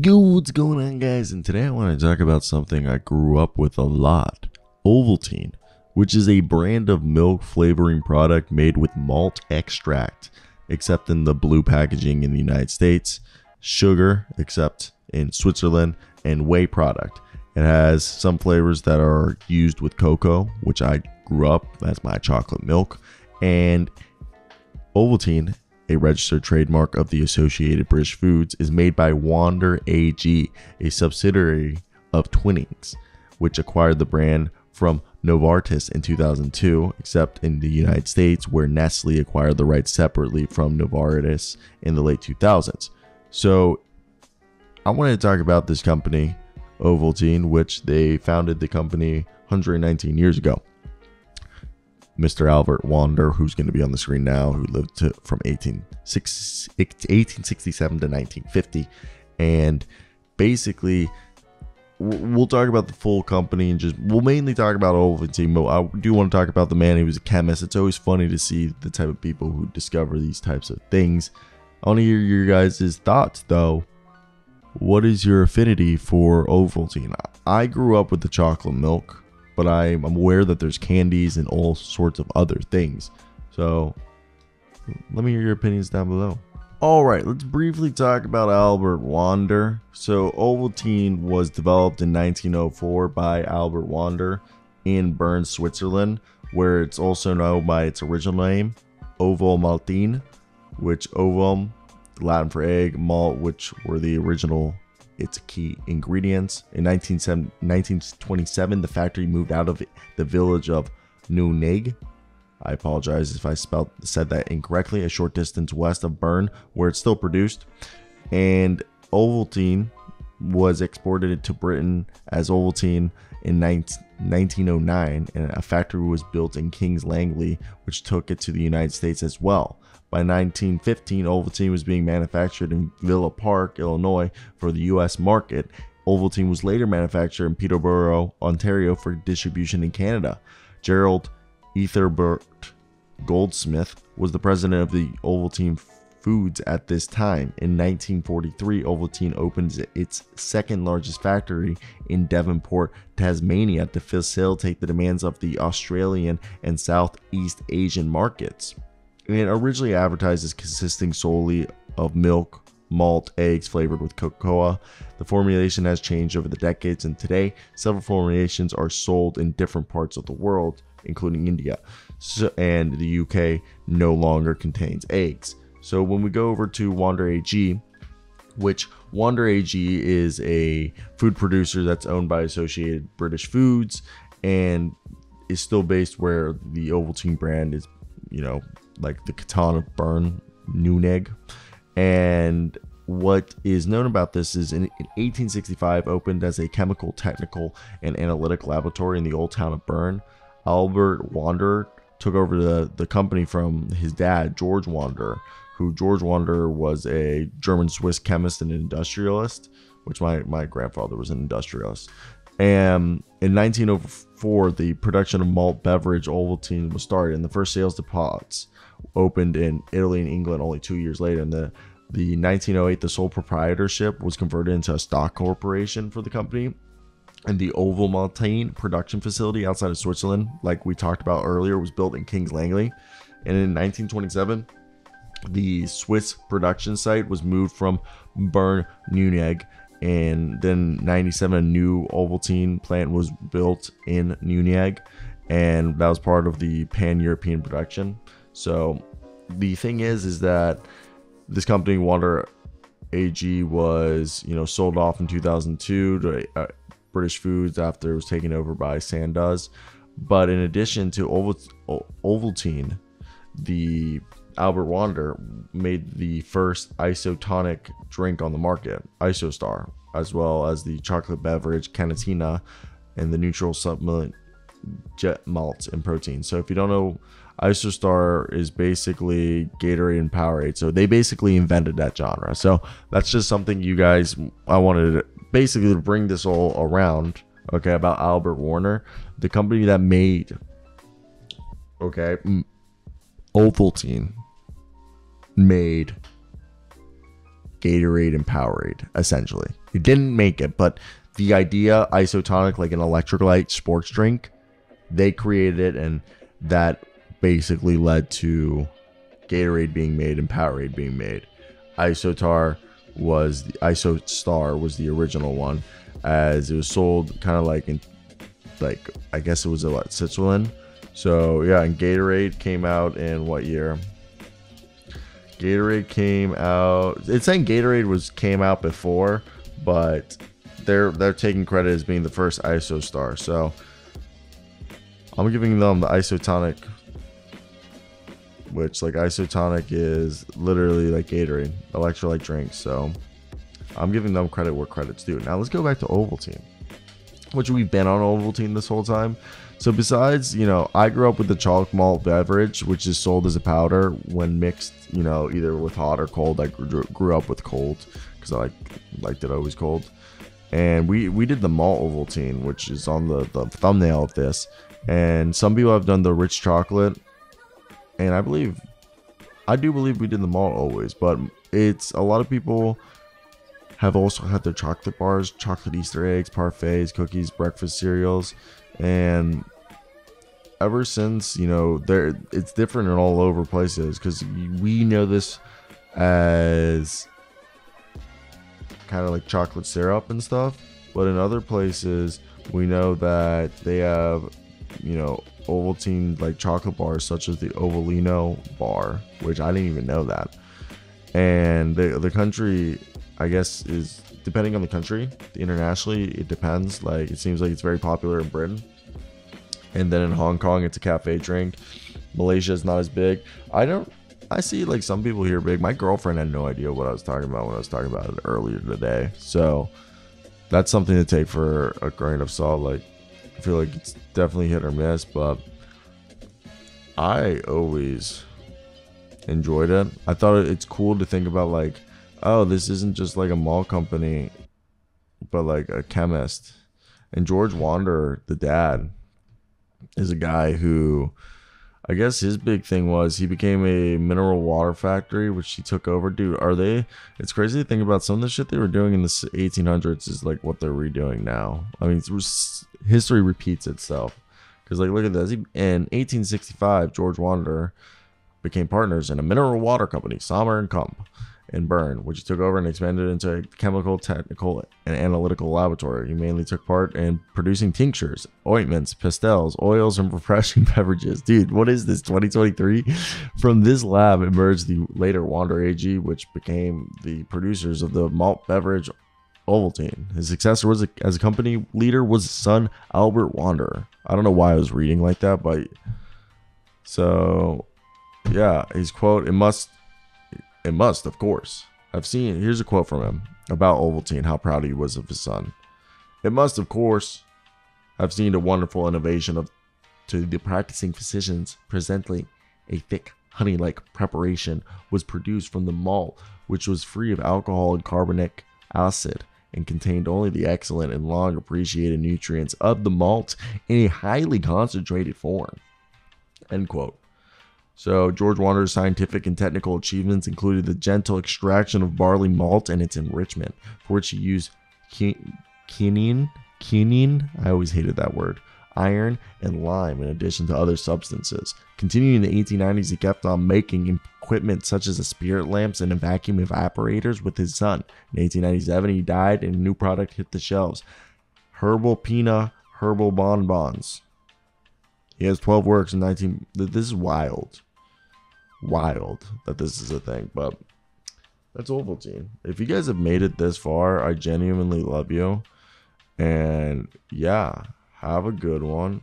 Yo, what's going on, guys? And today I want to talk about something I grew up with a lot. Ovaltine, which is a brand of milk flavoring product made with malt extract, except in the blue packaging in the United States, sugar, except in Switzerland, and whey product. It has some flavors that are used with cocoa, which I grew up, that's my chocolate milk, and Ovaltine, a registered trademark of the Associated British Foods, is made by Wander AG, a subsidiary of Twinings, which acquired the brand from Novartis in 2002, except in the United States, where Nestle acquired the rights separately from Novartis in the late 2000s. So I wanted to talk about this company, Ovaltine, which they founded the company 119 years ago. Mr. Albert Wander, who's going to be on the screen now, who lived from 1867 to 1950. And basically, we'll talk about the full company and we'll mainly talk about Ovaltine, but I do want to talk about the man who was a chemist. It's always funny to see the type of people who discover these types of things. I want to hear your guys' thoughts, though. What is your affinity for Ovaltine? I grew up with the chocolate milk, but I'm aware that there's candies and all sorts of other things. So let me hear your opinions down below. All right, let's briefly talk about Albert Wander. So Ovaltine was developed in 1904 by Albert Wander in Bern, Switzerland, where it's also known by its original name, Ovomaltine, which ovum, Latin for egg, malt, which were the original its key ingredients. In 1927, the factory moved out of the village of Nuneg. I apologize if I said that incorrectly. A short distance west of Bern, where it's still produced. And Ovaltine was exported to Britain as Ovaltine in 1909, and a factory was built in Kings Langley, which took it to the United States as well. By 1915, Ovaltine was being manufactured in Villa Park, Illinois for the U.S. market. Ovaltine was later manufactured in Peterborough, Ontario for distribution in Canada. Gerald Ethelbert Goldsmith was the president of the Ovaltine Foods at this time. In 1943, Ovaltine opened its second largest factory in Devonport, Tasmania, to facilitate the demands of the Australian and Southeast Asian markets. It originally advertised as consisting solely of milk, malt, eggs flavored with cocoa. The formulation has changed over the decades, and today several formulations are sold in different parts of the world, including India, and the UK no longer contains eggs. So when we go over to Wander AG, which Wander AG is a food producer that's owned by Associated British Foods and is still based where the Ovaltine brand is, like the Canton of Bern, Nuneg. And what is known about this is in 1865 opened as a chemical, technical, and analytic laboratory in the old town of Bern. Albert Wander took over the company from his dad, George Wander, who George Wander was a German-Swiss chemist and industrialist, which my grandfather was an industrialist. And in 1904, the production of malt beverage Ovaltine was started, and the first sales depots opened in Italy and England only 2 years later. And the 1908, the sole proprietorship was converted into a stock corporation for the company. And the Ovomaltine production facility outside of Switzerland, like we talked about earlier, was built in Kings Langley. And in 1927, the Swiss production site was moved from Bern, Nuneg. And then 97, a new Ovaltine plant was built in Nuneg, and that was part of the pan-European production. So the thing is that this company, Wander AG, was sold off in 2002 to British Foods after it was taken over by Sandoz. But in addition to Ovaltine, the Albert Wander made the first isotonic drink on the market, Isostar, as well as the chocolate beverage Canatina and the neutral supplement Jet Malt and Protein. So if you don't know, Isostar is basically Gatorade and Powerade. So they basically invented that genre. So that's just something I wanted basically to bring this all around, okay, about Albert Wander, the company that made, Ovaltine made Gatorade and Powerade, essentially. It didn't make it, but the idea, isotonic, like an electrolyte sports drink, they created it, and that basically led to Gatorade being made and Powerade being made. Isostar was the original one, as it was sold kind of like in, like, I guess it was Switzerland. So yeah, and Gatorade came out in what year? Gatorade came out. It's saying Gatorade came out before, but they're taking credit as being the first Isostar. So I'm giving them the isotonic, which, like, isotonic is literally like Gatorade, electrolyte drinks. So I'm giving them credit where credit's due. Now let's go back to Ovaltine, which we've been on Ovaltine this whole time. So besides, I grew up with the chalk malt beverage, which is sold as a powder when mixed, either with hot or cold. I grew up with cold because I liked it always cold. And we did the malt Ovaltine, which is on the thumbnail of this. And some people have done the rich chocolate. And I do believe we did the malt always. But it's a lot of people have also had their chocolate bars, chocolate Easter eggs, parfaits, cookies, breakfast cereals. And ever since, it's different in all over places, because we know this as kind of like chocolate syrup and stuff, but in other places we know that they have, Ovaltine like chocolate bars, such as the Ovalino bar, which I didn't even know that. And the country, I guess, is depending on the country. Internationally, it depends. Like, it seems like it's very popular in Britain, and then in Hong Kong it's a cafe drink. Malaysia is not as big. I see like some people here big. My girlfriend had no idea what I was talking about when I was talking about it earlier today, so that's something to take for a grain of salt. Like, I feel like it's definitely hit or miss, but I always enjoyed it. I thought it's cool to think about, like, oh, this isn't just like a mall company, but like a chemist. And George Wanderer, the dad, is a guy who, I guess his big thing was he became a mineral water factory, which he took over. Dude, it's crazy to think about some of the shit they were doing in the 1800s is like what they're redoing now. I mean, history repeats itself. Because, like, look at this. In 1865, George Wanderer became partners in a mineral water company, Sommer and Kump, in Bern, which he took over and expanded into a chemical, technical, and analytical laboratory. He mainly took part in producing tinctures, ointments, pastels, oils, and refreshing beverages. Dude, what is this, 2023? From this lab emerged the later Wanderer AG, which became the producers of the malt beverage Ovaltine. His successor as a company leader was his son, Albert Wanderer. I don't know why I was reading like that, but so yeah, his quote, it must, of course. Here's a quote from him about Ovaltine, how proud he was of his son. It must, of course, have seemed a wonderful innovation to the practicing physicians. Presently, a thick, honey-like preparation was produced from the malt, which was free of alcohol and carbonic acid, and contained only the excellent and long appreciated nutrients of the malt in a highly concentrated form. End quote. So George Wanderer's scientific and technical achievements included the gentle extraction of barley malt and its enrichment, for which he used quinine, I always hated that word, iron, and lime, in addition to other substances. Continuing in the 1890s, he kept on making equipment such as the spirit lamps and vacuum evaporators with his son. In 1897, he died and a new product hit the shelves: Herbal Pina Herbal Bonbons. He has 12 works in 19... This is wild that this is a thing, but that's Ovaltine. If you guys have made it this far, I genuinely love you. And yeah, have a good one.